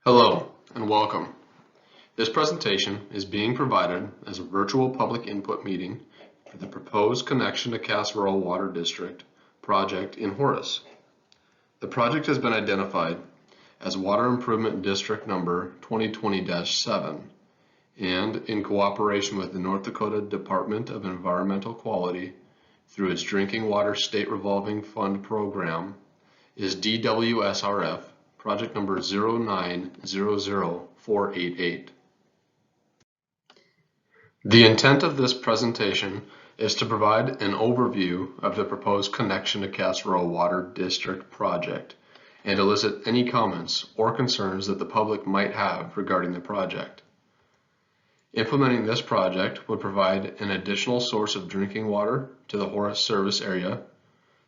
Hello and welcome. This presentation is being provided as a virtual public input meeting for the proposed connection to Cass Rural Water District project in Horace. The project has been identified as Water Improvement District number 2020-7 and in cooperation with the North Dakota Department of Environmental Quality through its Drinking Water State Revolving Fund program is DWSRF project number 0900488. The intent of this presentation is to provide an overview of the proposed connection to Cass Rural Water District project and elicit any comments or concerns that the public might have regarding the project. Implementing this project would provide an additional source of drinking water to the Horace service area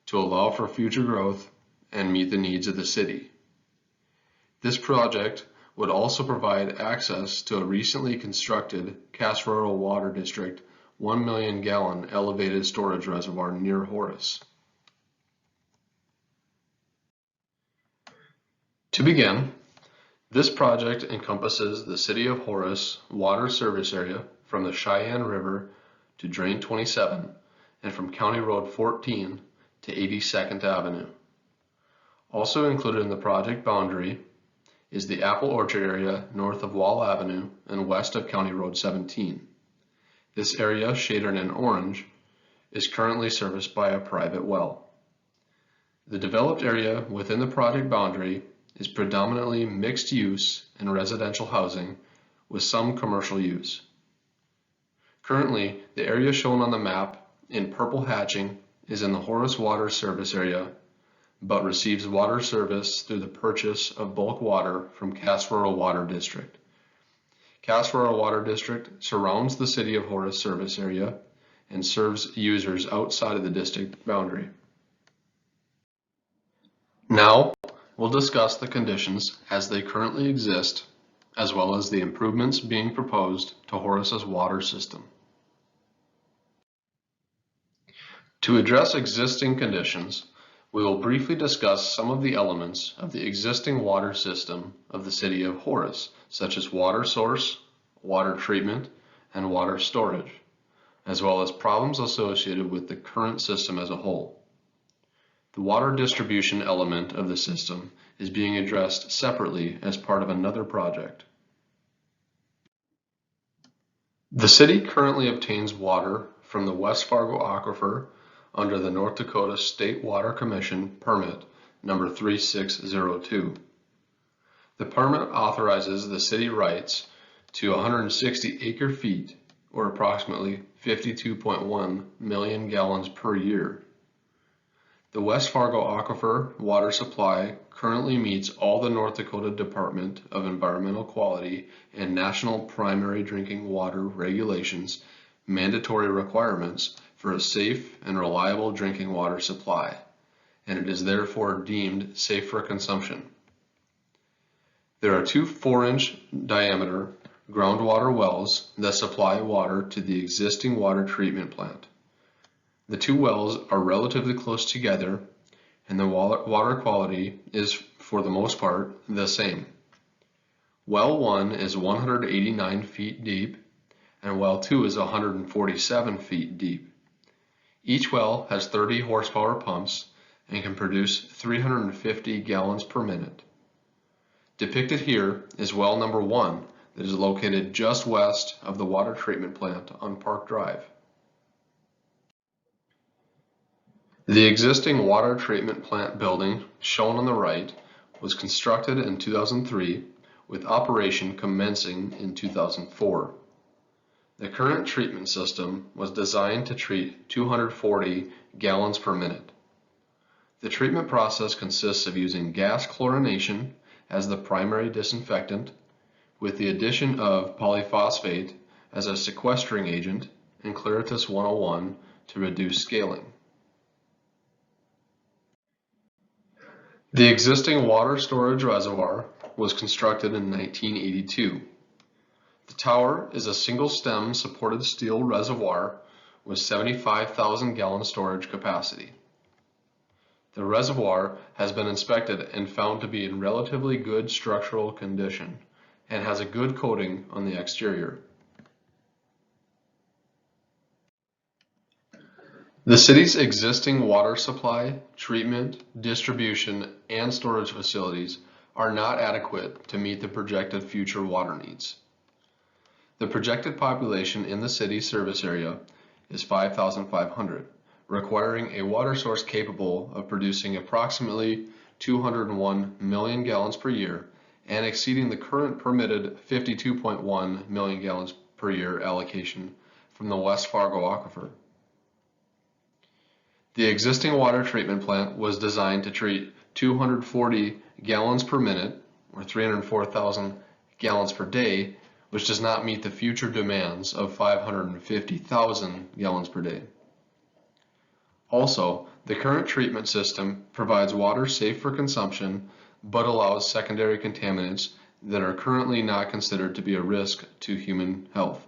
to allow for future growth and meet the needs of the city. This project would also provide access to a recently constructed Cass Rural Water District 1 million gallon elevated storage reservoir near Horace. To begin, this project encompasses the City of Horace water service area from the Cheyenne River to Drain 27 and from County Road 14 to 82nd Avenue. Also included in the project boundary is the Apple Orchard area north of Wall Avenue and west of County Road 17. This area, shaded in orange, is currently serviced by a private well. The developed area within the project boundary is predominantly mixed use and residential housing with some commercial use. Currently, the area shown on the map in purple hatching is in the Horace Water Service area, but receives water service through the purchase of bulk water from Cass Rural Water District. Cass Rural Water District surrounds the City of Horace service area and serves users outside of the district boundary. Now, we'll discuss the conditions as they currently exist, as well as the improvements being proposed to Horace's water system. To address existing conditions, we will briefly discuss some of the elements of the existing water system of the City of Horace, such as water source, water treatment, and water storage, as well as problems associated with the current system as a whole. The water distribution element of the system is being addressed separately as part of another project. The city currently obtains water from the West Fargo Aquifer under the North Dakota State Water Commission permit number 3602. The permit authorizes the city rights to 160 acre feet, or approximately 52.1 million gallons per year. The West Fargo Aquifer water supply currently meets all the North Dakota Department of Environmental Quality and National Primary Drinking Water Regulations mandatory requirements for a safe and reliable drinking water supply, and it is therefore deemed safe for consumption. There are two 4-inch diameter groundwater wells that supply water to the existing water treatment plant. The two wells are relatively close together, and the water quality is, for the most part, the same. Well 1 is 189 feet deep, and well 2 is 147 feet deep. Each well has 30 horsepower pumps and can produce 350 gallons per minute. Depicted here is well number 1 that is located just west of the water treatment plant on Park Drive. The existing water treatment plant building shown on the right was constructed in 2003 with operation commencing in 2004. The current treatment system was designed to treat 240 gallons per minute. The treatment process consists of using gas chlorination as the primary disinfectant, with the addition of polyphosphate as a sequestering agent and Claritas 101 to reduce scaling. The existing water storage reservoir was constructed in 1982. The tower is a single stem supported steel reservoir with 75,000 gallon storage capacity. The reservoir has been inspected and found to be in relatively good structural condition and has a good coating on the exterior. The city's existing water supply, treatment, distribution, and storage facilities are not adequate to meet the projected future water needs. The projected population in the city service area is 5,500, requiring a water source capable of producing approximately 201 million gallons per year and exceeding the current permitted 52.1 million gallons per year allocation from the West Fargo aquifer. The existing water treatment plant was designed to treat 240 gallons per minute, or 304,000 gallons per day, which does not meet the future demands of 550,000 gallons per day. Also, the current treatment system provides water safe for consumption, but allows secondary contaminants that are currently not considered to be a risk to human health.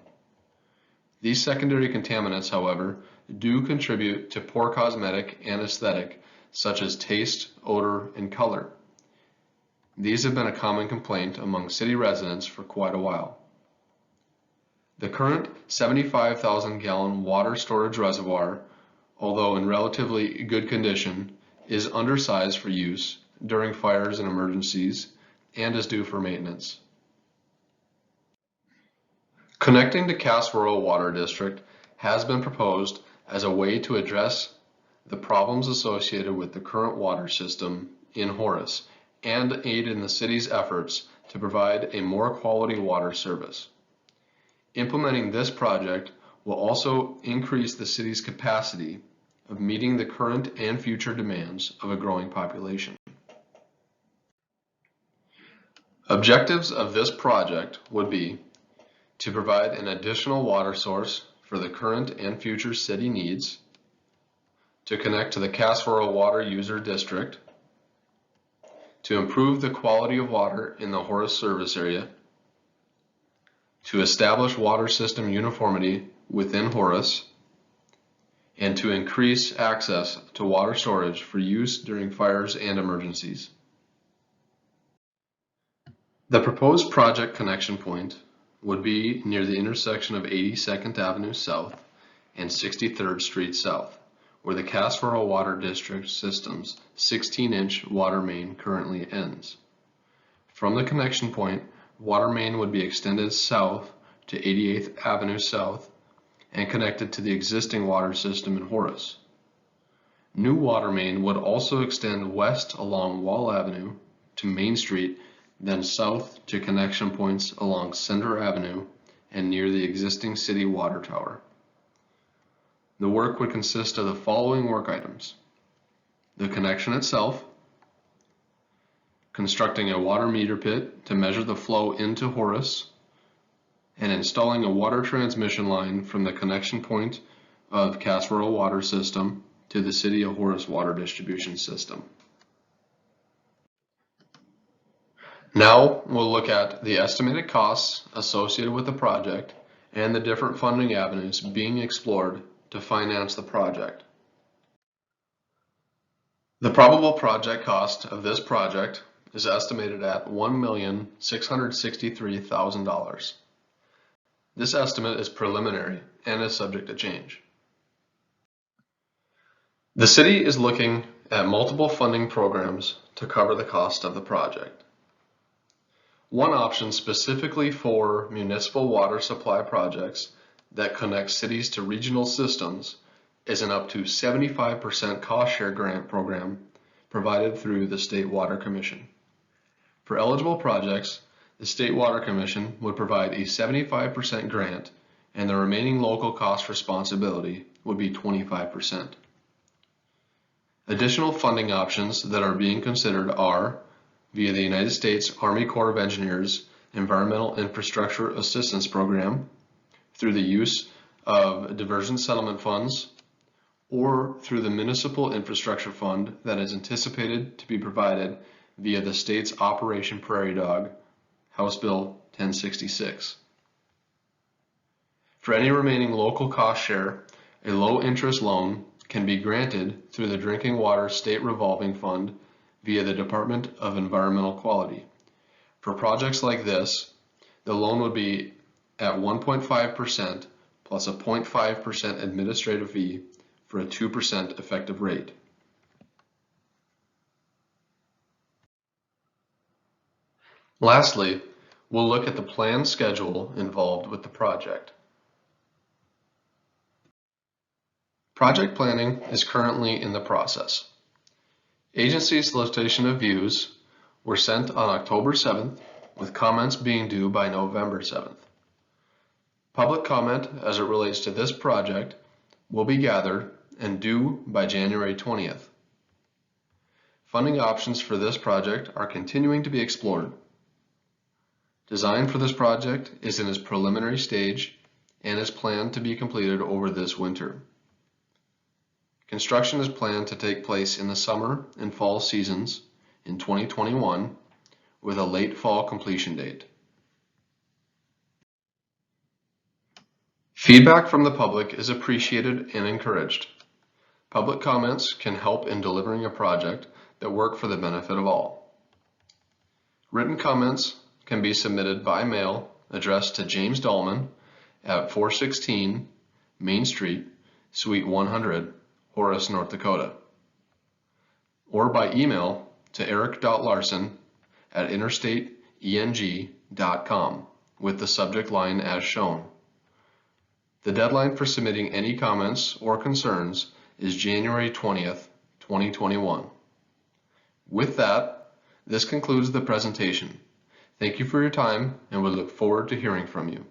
These secondary contaminants, however, do contribute to poor cosmetic and aesthetic, such as taste, odor, and color. These have been a common complaint among city residents for quite a while. The current 75,000 gallon water storage reservoir, although in relatively good condition, is undersized for use during fires and emergencies and is due for maintenance. Connecting to Cass Rural Water District has been proposed as a way to address the problems associated with the current water system in Horace and aid in the city's efforts to provide a more quality water service. Implementing this project will also increase the city's capacity of meeting the current and future demands of a growing population. Objectives of this project would be to provide an additional water source for the current and future city needs, to connect to the Cass Rural Water User District, to improve the quality of water in the Horace service area, to establish water system uniformity within Horace, and to increase access to water storage for use during fires and emergencies. The proposed project connection point would be near the intersection of 82nd Avenue South and 63rd Street South, where the Cass Rural Water District system's 16-inch water main currently ends. From the connection point, water main would be extended south to 88th Avenue South and connected to the existing water system in Horace. New water main would also extend west along Wall Avenue to Main Street, then south to connection points along Center Avenue and near the existing city water tower. The work would consist of the following work items: the connection itself, constructing a water meter pit to measure the flow into Horace, and installing a water transmission line from the connection point of Cass Rural Water System to the City of Horace water distribution system. Now we'll look at the estimated costs associated with the project and the different funding avenues being explored to finance the project. The probable project cost of this project is estimated at $1,663,000. This estimate is preliminary and is subject to change. The city is looking at multiple funding programs to cover the cost of the project. One option specifically for municipal water supply projects that connect cities to regional systems is an up to 75% cost share grant program provided through the State Water Commission. For eligible projects, the State Water Commission would provide a 75% grant and the remaining local cost responsibility would be 25%. Additional funding options that are being considered are via the United States Army Corps of Engineers Environmental Infrastructure Assistance Program, through the use of diversion settlement funds, or through the Municipal Infrastructure Fund that is anticipated to be provided via the state's Operation Prairie Dog, House Bill 1066. For any remaining local cost share, a low interest loan can be granted through the Drinking Water State Revolving Fund via the Department of Environmental Quality. For projects like this, the loan would be at 1.5% plus a 0.5% administrative fee for a 2% effective rate. Lastly, we'll look at the planned schedule involved with the project. Project planning is currently in the process. Agency solicitation of views were sent on October 7th, with comments being due by November 7th. Public comment as it relates to this project will be gathered and due by January 20th. Funding options for this project are continuing to be explored. Design for this project is in its preliminary stage and is planned to be completed over this winter. Construction is planned to take place in the summer and fall seasons in 2021 with a late fall completion date. Feedback from the public is appreciated and encouraged. Public comments can help in delivering a project that work for the benefit of all. Written comments can be submitted by mail addressed to James Dahlman at 416 Main Street, Suite 100, Horace, North Dakota, or by email to Eric.Larson at interstateeng.com with the subject line as shown. The deadline for submitting any comments or concerns is January 20th, 2021. With that, this concludes the presentation. Thank you for your time, and we look forward to hearing from you.